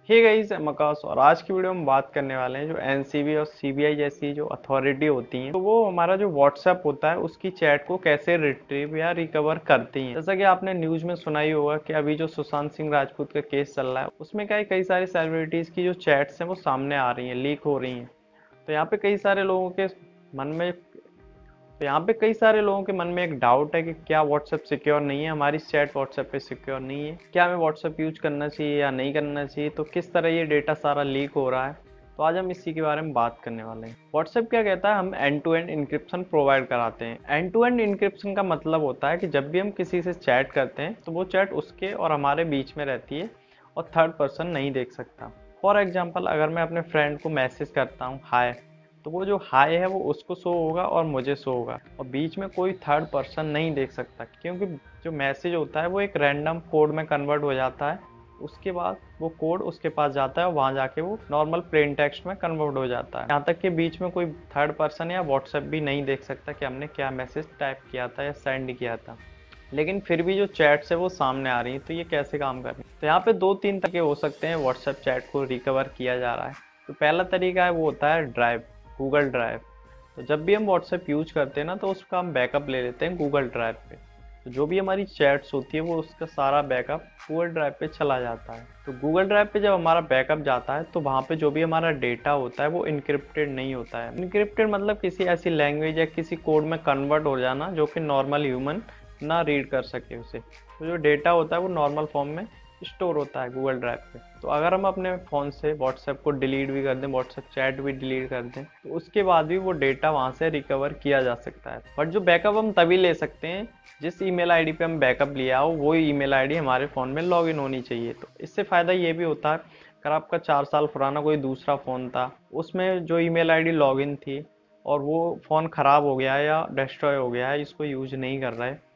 Hey guys, मकास। और आज की वीडियो में बात करने वाले हैं जो एनसीबी और सीबीआई जैसी जो अथॉरिटी होती हैं, तो वो हमारा जो व्हाट्सएप होता है उसकी चैट को कैसे रिट्रीव या रिकवर करती हैं। जैसा कि आपने न्यूज में सुना ही होगा कि अभी जो सुशांत सिंह राजपूत का केस चल रहा है उसमें क्या है, कई सारी सेलिब्रिटीज की जो चैट्स हैं वो सामने आ रही हैं, लीक हो रही हैं। तो यहाँ पे कई सारे लोगों के मन में तो यहाँ पे कई सारे लोगों के मन में एक डाउट है कि क्या व्हाट्सएप सिक्योर नहीं है, हमारी चैट व्हाट्सएप पे सिक्योर नहीं है, क्या हमें व्हाट्सएप यूज करना चाहिए या नहीं करना चाहिए, तो किस तरह ये डेटा सारा लीक हो रहा है। तो आज हम इसी के बारे में बात करने वाले हैं। व्हाट्सएप क्या कहता है, हम end to end encryption provide कराते हैं। एंड टू एंड इंक्रिप्शन का मतलब होता है कि जब भी हम किसी से चैट करते हैं तो वो चैट उसके और हमारे बीच में रहती है और थर्ड पर्सन नहीं देख सकता। फॉर एग्जाम्पल, अगर मैं अपने फ्रेंड को मैसेज करता हूँ हाय, तो वो जो हाई है वो उसको शो होगा और मुझे शो होगा, और बीच में कोई थर्ड पर्सन नहीं देख सकता, क्योंकि जो मैसेज होता है वो एक रैंडम कोड में कन्वर्ट हो जाता है। उसके बाद वो कोड उसके पास जाता है और वहाँ जाके वो नॉर्मल प्लेन टेक्स्ट में कन्वर्ट हो जाता है। यहाँ तक कि बीच में कोई थर्ड पर्सन या व्हाट्सएप भी नहीं देख सकता कि हमने क्या मैसेज टाइप किया था या सेंड किया था। लेकिन फिर भी जो चैट्स है वो सामने आ रही है, तो ये कैसे काम कर रही है। तो यहाँ पे दो तीन तरीके हो सकते हैं व्हाट्सएप चैट को रिकवर किया जा रहा है। तो पहला तरीका है वो होता है ड्राइव, गूगल ड्राइव। तो जब भी हम व्हाट्सएप यूज करते हैं ना, तो उसका हम बैकअप ले लेते हैं गूगल ड्राइव पे। तो जो भी हमारी चैट्स होती है वो उसका सारा बैकअप गूगल ड्राइव पे चला जाता है। तो गूगल ड्राइव पे जब हमारा बैकअप जाता है तो वहाँ पे जो भी हमारा डेटा होता है वो इनक्रिप्टेड नहीं होता है। इनक्रिप्टेड मतलब किसी ऐसी लैंग्वेज या किसी कोड में कन्वर्ट हो जाना जो कि नॉर्मल ह्यूमन ना रीड कर सके उसे। तो जो डेटा होता है वो नॉर्मल फॉर्म में स्टोर होता है गूगल ड्राइव पे। तो अगर हम अपने फ़ोन से व्हाट्सएप को डिलीट भी कर दें, व्हाट्सएप चैट भी डिलीट कर दें, तो उसके बाद भी वो डेटा वहाँ से रिकवर किया जा सकता है। बट जो बैकअप हम तभी ले सकते हैं जिस ईमेल आईडी पे हम बैकअप लिया हो वो ईमेल आईडी हमारे फ़ोन में लॉगिन होनी चाहिए। तो इससे फ़ायदा ये भी होता है, अगर आपका 4 साल पुराना कोई दूसरा फ़ोन था, उसमें जो ईमेल आईडी लॉगिन थी और वो फ़ोन ख़राब हो गया है या डिस्ट्रॉय हो गया है, इसको यूज नहीं कर रहा है,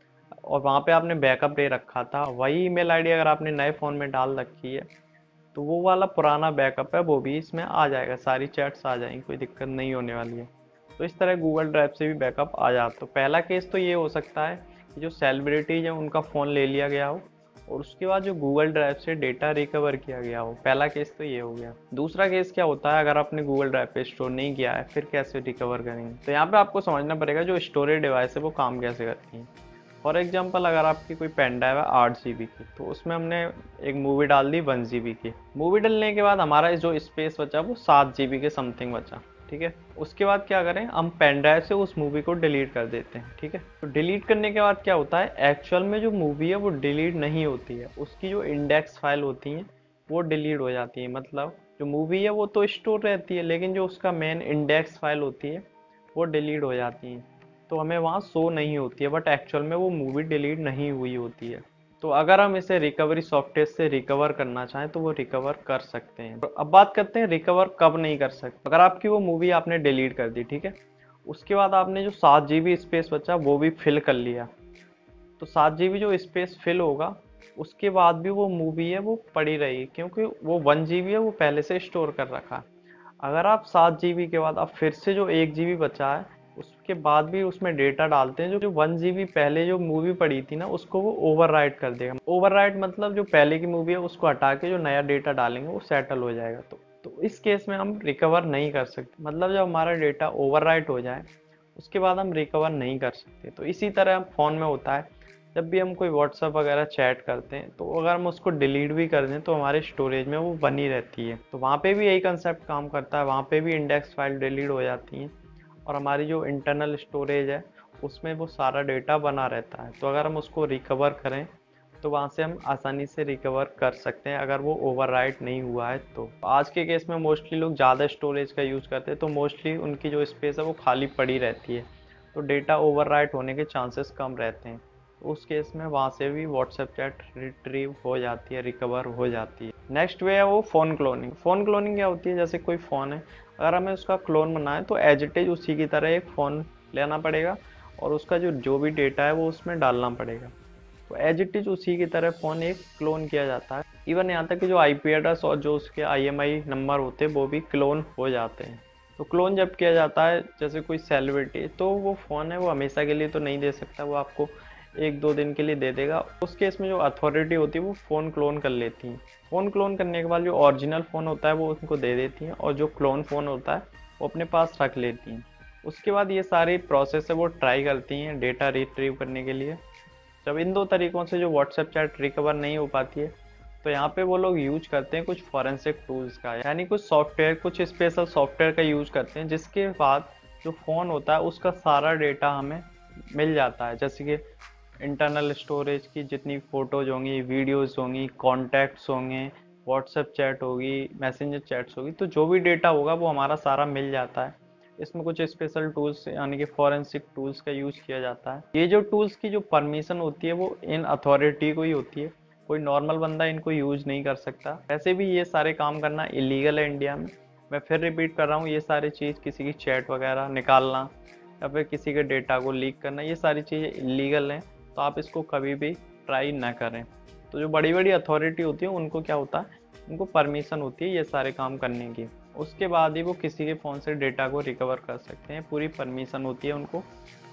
और वहाँ पे आपने बैकअप ले रखा था, वही ईमेल आईडी अगर आपने नए फ़ोन में डाल रखी है, तो वो वाला पुराना बैकअप है वो भी इसमें आ जाएगा, सारी चैट्स आ जाएंगी, कोई दिक्कत नहीं होने वाली है। तो इस तरह गूगल ड्राइव से भी बैकअप आ जाता। तो पहला केस तो ये हो सकता है कि जो सेलिब्रिटीज है उनका फ़ोन ले लिया गया हो और उसके बाद जो गूगल ड्राइव से डेटा रिकवर किया गया हो। पहला केस तो ये हो गया। दूसरा केस क्या होता है, अगर आपने गूगल ड्राइव पे स्टोर नहीं किया है फिर कैसे रिकवर करेंगे। तो यहाँ पे आपको समझना पड़ेगा जो स्टोरेज डिवाइस है वो काम कैसे करती है। फॉर एग्जाम्पल, अगर आपकी कोई पेन ड्राइव है 8 GB की, तो उसमें हमने एक मूवी डाल दी 1 GB की। मूवी डालने के बाद हमारा जो स्पेस बचा वो 7 GB के समथिंग बचा। ठीक है, उसके बाद क्या करें, हम पेन ड्राइव से उस मूवी को डिलीट कर देते हैं। ठीक है, तो डिलीट करने के बाद क्या होता है, एक्चुअल में जो मूवी है वो डिलीट नहीं होती है, उसकी जो इंडेक्स फाइल होती हैं वो डिलीट हो जाती है। मतलब जो मूवी है वो तो स्टोर रहती है, लेकिन जो उसका मेन इंडेक्स फाइल होती है वो डिलीट हो जाती है। तो हमें वहाँ शो नहीं होती है, बट एक्चुअल में वो मूवी डिलीट नहीं हुई होती है। तो अगर हम इसे रिकवरी सॉफ्टवेयर से रिकवर करना चाहें तो वो रिकवर कर सकते हैं। तो अब बात करते हैं रिकवर कब नहीं कर सकते। अगर आपकी वो मूवी आपने डिलीट कर दी, ठीक है, उसके बाद आपने जो 7 GB स्पेस बचा वो भी फिल कर लिया, तो 7 GB जो स्पेस फिल होगा उसके बाद भी वो मूवी है वो पड़ी रही, क्योंकि वो 1 GB है वो पहले से स्टोर कर रखा है। अगर आप 7 GB के बाद अब फिर से जो 1 GB बचा है उसके बाद भी उसमें डेटा डालते हैं, जो 1 GB पहले जो मूवी पड़ी थी ना उसको वो ओवरराइट कर देगा। ओवरराइट मतलब जो पहले की मूवी है उसको हटा के जो नया डेटा डालेंगे वो सेटल हो जाएगा। तो इस केस में हम रिकवर नहीं कर सकते। मतलब जब हमारा डेटा ओवरराइट हो जाए उसके बाद हम रिकवर नहीं कर सकते। तो इसी तरह फ़ोन में होता है, जब भी हम कोई व्हाट्सअप वगैरह चैट करते हैं तो अगर हम उसको डिलीट भी कर दें तो हमारे स्टोरेज में वो बनी रहती है। तो वहाँ पे भी यही कंसेप्ट काम करता है, वहाँ पे भी इंडेक्स फाइल डिलीट हो जाती हैं और हमारी जो इंटरनल स्टोरेज है उसमें वो सारा डेटा बना रहता है। तो अगर हम उसको रिकवर करें तो वहाँ से हम आसानी से रिकवर कर सकते हैं, अगर वो ओवरराइट नहीं हुआ है। तो आज के केस में मोस्टली लोग ज़्यादा स्टोरेज का यूज़ करते हैं, तो मोस्टली उनकी जो स्पेस है वो खाली पड़ी रहती है, तो डेटा ओवरराइट होने के चांसेस कम रहते हैं। तो उस केस में वहाँ से भी व्हाट्सएप चैट रिट्रीव हो जाती है, रिकवर हो जाती है। नेक्स्ट वे है वो फ़ोन क्लोनिंग। फ़ोन क्लोनिंग क्या होती है, जैसे कोई फ़ोन है, अगर हमें उसका क्लोन बनाना है तो एज इट इज़ उसी की तरह एक फ़ोन लेना पड़ेगा और उसका जो भी डेटा है वो उसमें डालना पड़ेगा। तो एज इट इज़ उसी की तरह फ़ोन एक क्लोन किया जाता है। इवन यहाँ तक कि जो आईपी एड्रेस और जो उसके आईएमआई नंबर होते हैं वो भी क्लोन हो जाते हैं। तो क्लोन जब किया जाता है, जैसे कोई सेलिब्रिटी, तो वो फ़ोन है वो हमेशा के लिए तो नहीं दे सकता, वो आपको 1-2 दिन के लिए दे देगा। उस केस में जो अथॉरिटी होती है वो फ़ोन क्लोन कर लेती है। फ़ोन क्लोन करने के बाद जो ओरिजिनल फ़ोन होता है वो उनको दे देती हैं, और जो क्लोन फ़ोन होता है वो अपने पास रख लेती हैं। उसके बाद ये सारी प्रोसेस है वो ट्राई करती हैं डेटा रिट्रीव करने के लिए। जब इन 2 तरीकों से जो व्हाट्सएप चैट रिकवर नहीं हो पाती है, तो यहाँ पे वो लोग यूज करते हैं कुछ फॉरेंसिक टूल्स का, यानी कुछ सॉफ्टवेयर, कुछ स्पेशल सॉफ्टवेयर का यूज करते हैं, जिसके बाद जो फ़ोन होता है उसका सारा डेटा हमें मिल जाता है। जैसे कि इंटरनल स्टोरेज की जितनी फ़ोटोज़ होंगी, वीडियोज़ होंगी, कॉन्टैक्ट्स होंगे, व्हाट्सएप चैट होगी, मैसेंजर चैट्स होगी, तो जो भी डेटा होगा वो हमारा सारा मिल जाता है। इसमें कुछ स्पेशल टूल्स यानी कि फॉरेंसिक टूल्स का यूज़ किया जाता है। ये जो टूल्स की जो परमिशन होती है वो इन अथॉरिटी को ही होती है, कोई नॉर्मल बंदा इनको यूज़ नहीं कर सकता। वैसे भी ये सारे काम करना इलीगल है इंडिया में। मैं फिर रिपीट कर रहा हूँ, ये सारी चीज़, किसी की चैट वगैरह निकालना या फिर किसी के डेटा को लीक करना, ये सारी चीज़ें इलीगल हैं, तो आप इसको कभी भी ट्राई ना करें। तो जो बड़ी बड़ी अथॉरिटी होती है उनको क्या होता है, उनको परमिशन होती है ये सारे काम करने की, उसके बाद ही वो किसी के फ़ोन से डेटा को रिकवर कर सकते हैं। पूरी परमिशन होती है उनको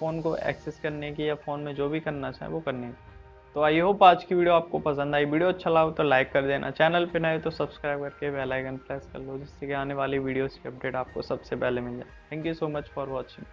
फ़ोन को एक्सेस करने की, या फ़ोन में जो भी करना चाहे वो करने की। तो आई होप आज की वीडियो आपको पसंद आई। वीडियो अच्छा लगा तो लाइक कर देना, चैनल पे नए तो सब्सक्राइब करके बेल आइकन प्रेस कर लो, जिससे कि आने वाली वीडियोस की अपडेट आपको सबसे पहले मिल जाए। Thank you so much for watching.